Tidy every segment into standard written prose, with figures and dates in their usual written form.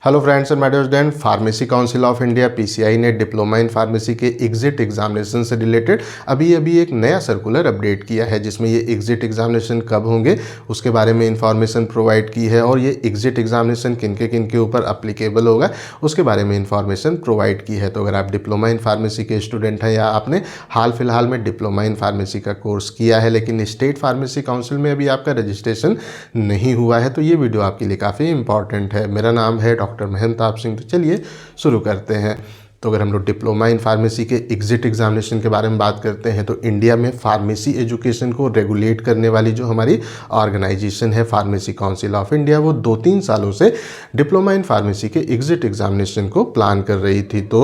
Hello friends and my dear student, pharmacy council of India PCI ने diploma in pharmacy के exit examination से related अभी एक नया सर्कुलर अपडेट किया है, जिसमें ये एग्जिट एग्जामिनेशन कब होंगे उसके बारे में इंफॉर्मेशन प्रोवाइड की है और ये एग्जिट एग्जामिनेशन किन के ऊपर अप्लीकेबल होगा उसके बारे में इंफॉर्मेशन प्रोवाइड की है। तो अगर आप डिप्लोमा इन फार्मेसी के स्टूडेंट हैं या आपने हाल फिलहाल में डिप्लोमा इन फार्मेसी का कोर्स किया है लेकिन स्टेट फार्मेसी काउंसिल में अभी आपका रजिस्ट्रेशन नहीं हुआ है, तो ये वीडियो आपके लिए काफ़ी इंपॉर्टेंट है। मेरा नाम है डॉक्टर महंताब सिंह। तो चलिए शुरू करते हैं। तो अगर हम लोग डिप्लोमा इन फार्मेसी के एग्जिट एग्जामिनेशन के बारे में बात करते हैं तो इंडिया में फार्मेसी एजुकेशन को रेगुलेट करने वाली जो हमारी ऑर्गेनाइजेशन है फार्मेसी काउंसिल ऑफ इंडिया, वो 2-3 सालों से डिप्लोमा इन फार्मेसी के एग्जिट एग्जामिनेशन को प्लान कर रही थी। तो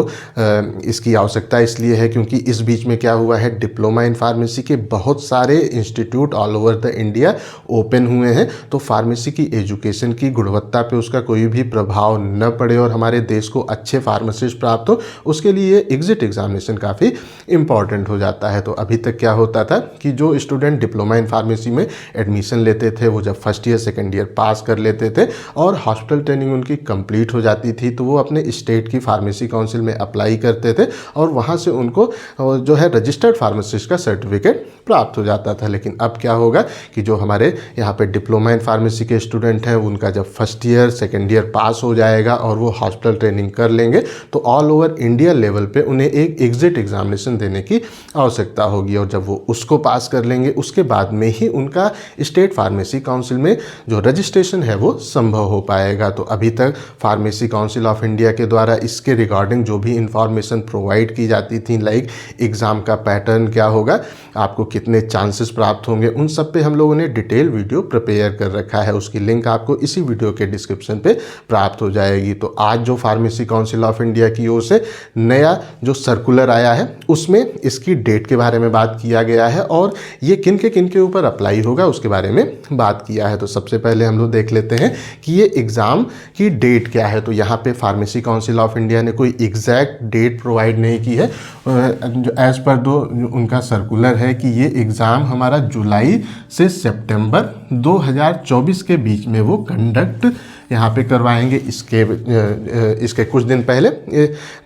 इसकी आवश्यकता इसलिए है क्योंकि इस बीच में क्या हुआ है, डिप्लोमा इन फार्मेसी के बहुत सारे institute all over the India open हुए हैं, तो फार्मेसी की एजुकेशन की गुणवत्ता पर उसका कोई भी प्रभाव न पड़े और हमारे देश को अच्छे फार्मासिस्ट प्राप्त हो, उसके लिए एग्जिट एग्जामिनेशन काफ़ी इंपॉर्टेंट हो जाता है। तो अभी तक क्या होता था कि जो स्टूडेंट डिप्लोमा इन फार्मेसी में एडमिशन लेते थे वो जब फर्स्ट ईयर सेकेंड ईयर पास कर लेते थे और हॉस्पिटल ट्रेनिंग उनकी कंप्लीट हो जाती थी तो वो अपने स्टेट की फार्मेसी काउंसिल में अप्लाई करते थे और वहाँ से उनको जो है रजिस्टर्ड फार्मासिस्ट का सर्टिफिकेट प्राप्त हो जाता था। लेकिन अब क्या होगा कि जो हमारे यहाँ पे डिप्लोमा इन फार्मेसी के स्टूडेंट हैं उनका जब फर्स्ट ईयर सेकेंड ईयर पास हो जाएगा और वो हॉस्पिटल ट्रेनिंग कर लेंगे तो ऑल ओवर इंडिया लेवल पे उन्हें एक एग्जिट एग्जामिनेशन देने की आवश्यकता होगी और जब वो उसको पास कर लेंगे उसके बाद में ही उनका स्टेट फार्मेसी काउंसिल में जो रजिस्ट्रेशन है वो संभव हो पाएगा। तो अभी तक फार्मेसी काउंसिल ऑफ इंडिया के द्वारा इसके रिगार्डिंग जो भी इंफॉर्मेशन प्रोवाइड की जाती थी, लाइक एग्ज़ाम का पैटर्न क्या होगा, आपको कितने चांसेस प्राप्त होंगे, उन सब पे हम लोगों ने डिटेल वीडियो प्रिपेयर कर रखा है। उसकी लिंक आपको इसी वीडियो के डिस्क्रिप्शन पे प्राप्त हो जाएगी। तो आज जो फार्मेसी काउंसिल ऑफ इंडिया की ओर से नया जो सर्कुलर आया है उसमें इसकी डेट के बारे में बात किया गया है और ये किन के ऊपर अप्लाई होगा उसके बारे में बात किया है। तो सबसे पहले हम लोग देख लेते हैं कि ये एग्ज़ाम की डेट क्या है। तो यहाँ पे फार्मेसी काउंसिल ऑफ इंडिया ने कोई एग्जैक्ट डेट प्रोवाइड नहीं की है, जो एज़ पर दो उनका सर्कुलर है कि ये एग्ज़ाम हमारा जुलाई से सितंबर 2024 के बीच में वो कंडक्ट यहाँ पे करवाएंगे। इसके कुछ दिन पहले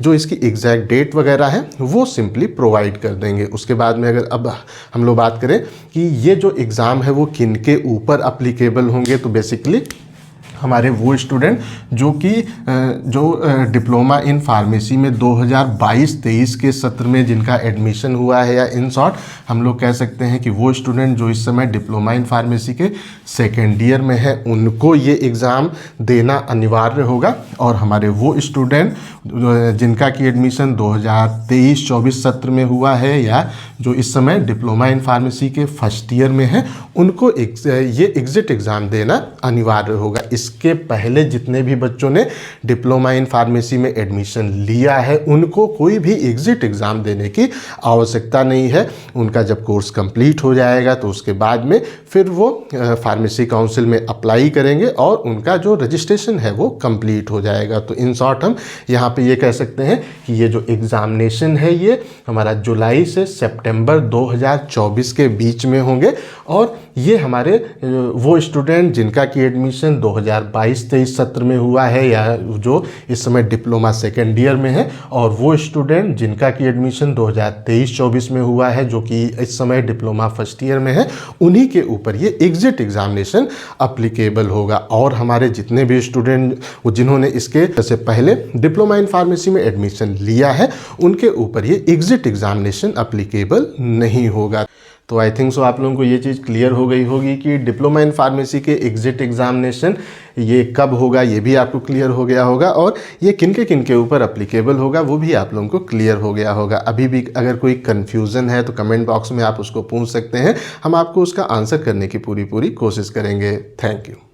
जो इसकी एग्जैक्ट डेट वगैरह है वो सिंपली प्रोवाइड कर देंगे। उसके बाद में अगर अब हम लोग बात करें कि ये जो एग्ज़ाम है वो किन के ऊपर अप्लीकेबल होंगे, तो बेसिकली हमारे वो स्टूडेंट जो डिप्लोमा इन फार्मेसी में 2022-23 के सत्र में जिनका एडमिशन हुआ है, या इन शॉर्ट हम लोग कह सकते हैं कि वो स्टूडेंट जो इस समय डिप्लोमा इन फार्मेसी के सेकेंड ईयर में है, उनको ये एग्ज़ाम देना अनिवार्य होगा। और हमारे वो स्टूडेंट जिनका कि एडमिशन 2023-24 सत्र में हुआ है या जो इस समय डिप्लोमा इन फार्मेसी के फर्स्ट ईयर में है, उनको ये एग्जिट एग्ज़ाम देना अनिवार्य होगा। इसके पहले जितने भी बच्चों ने डिप्लोमा इन फार्मेसी में एडमिशन लिया है उनको कोई भी एग्जिट एग्ज़ाम देने की आवश्यकता नहीं है। उनका जब कोर्स कंप्लीट हो जाएगा तो उसके बाद में फिर वो फार्मेसी काउंसिल में अप्लाई करेंगे और उनका जो रजिस्ट्रेशन है वो कंप्लीट हो जाएगा। तो इन शॉर्ट हम यहाँ पे ये कह सकते हैं कि ये जो एग्ज़ामिनेशन है ये हमारा जुलाई से सितंबर 2024 के बीच में होंगे और ये हमारे वो स्टूडेंट जिनका कि एडमिशन 2022-23 सत्र में हुआ है या जो इस समय डिप्लोमा सेकेंड ईयर में है, और वो स्टूडेंट जिनका कि एडमिशन 2023-24 में हुआ है जो कि इस समय डिप्लोमा फर्स्ट ईयर में है, उन्हीं के ऊपर ये एग्जिट एग्जामिनेशन अप्लीकेबल होगा। और हमारे जितने भी स्टूडेंट जिन्होंने इसके से पहले डिप्लोमा इन फार्मेसी में एडमिशन लिया है उनके ऊपर ये एग्जिट एग्जामिनेशन अप्लीकेबल नहीं होगा। तो आई थिंक सो आप लोगों को ये चीज़ क्लियर हो गई होगी कि डिप्लोमा इन फार्मेसी के एग्जिट एग्जामिनेशन ये कब होगा, ये भी आपको क्लियर हो गया होगा और ये किन के ऊपर अप्लीकेबल होगा वो भी आप लोगों को क्लियर हो गया होगा। अभी भी अगर कोई कन्फ्यूज़न है तो कमेंट बॉक्स में आप उसको पूछ सकते हैं, हम आपको उसका आंसर करने की पूरी कोशिश करेंगे। Thank you.